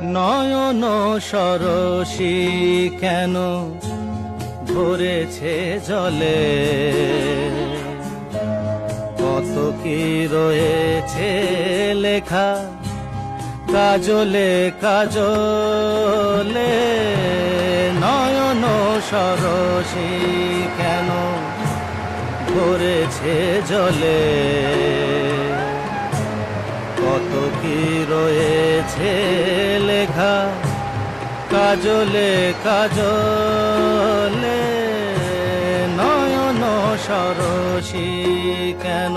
নয়ন সরসী কেন ভরেছে জলে, কত কি রয়েছে লেখা কাজলে কাজলে। নয়ন সরসী কেন ভরেছে জলে, কত কি রয়েছে লেখা কাজলে কাজলে। নয়ন সরসী কেন।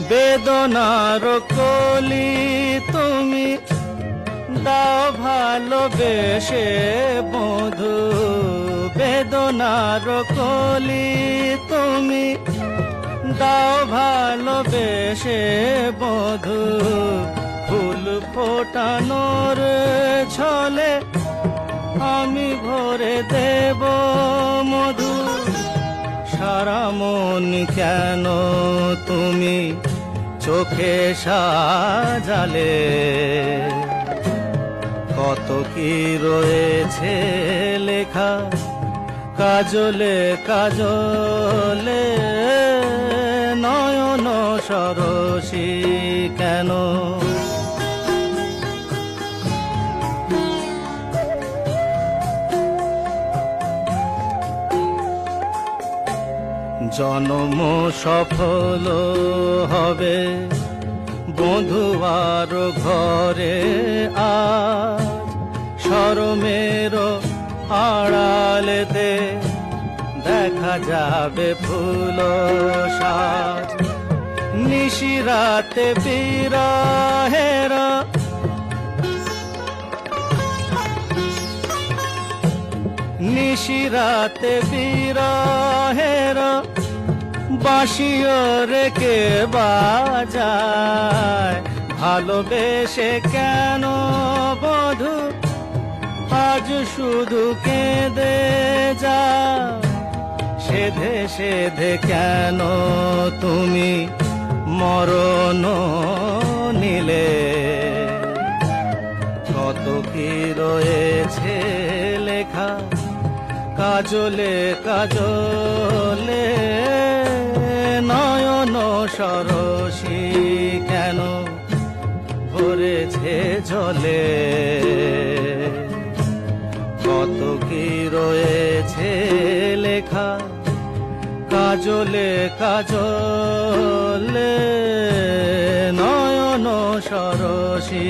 বেদনার কলি তুমি দাও ভালোবেসে বধু, বেদনার কলি তুমি দাও ভালোবেসে বধু। ফুল ফোটানোর ছলে আমি ভরে দেব মধু। সারা মন কেন তুমি চোখে সাজালে, কত কি রয়েছে লেখা কাজলে কাজলে। নয়ন সরসী কেন। জন্ম সফল হবে বধুয়ার ঘরে, আর শরমের আড়ালেতে দেখা যাবে ফুল সাজ। নিশিরাতে বিরহের নিশিরাতে বিরহের বাঁশিও রেখে বাজায়। ভালোবেসে কেন বধু আজ শুধু কেঁদে যা, সেধে সেধে কেন তুমি মরণ নিলে। কত কি রয়েছে লেখা কাজলে কাজলে। নয়ন সরসী কেন ভরেছে জলে, কত কি রয়েছে লেখা কাজলে কাজলে। নয়ন সরসী।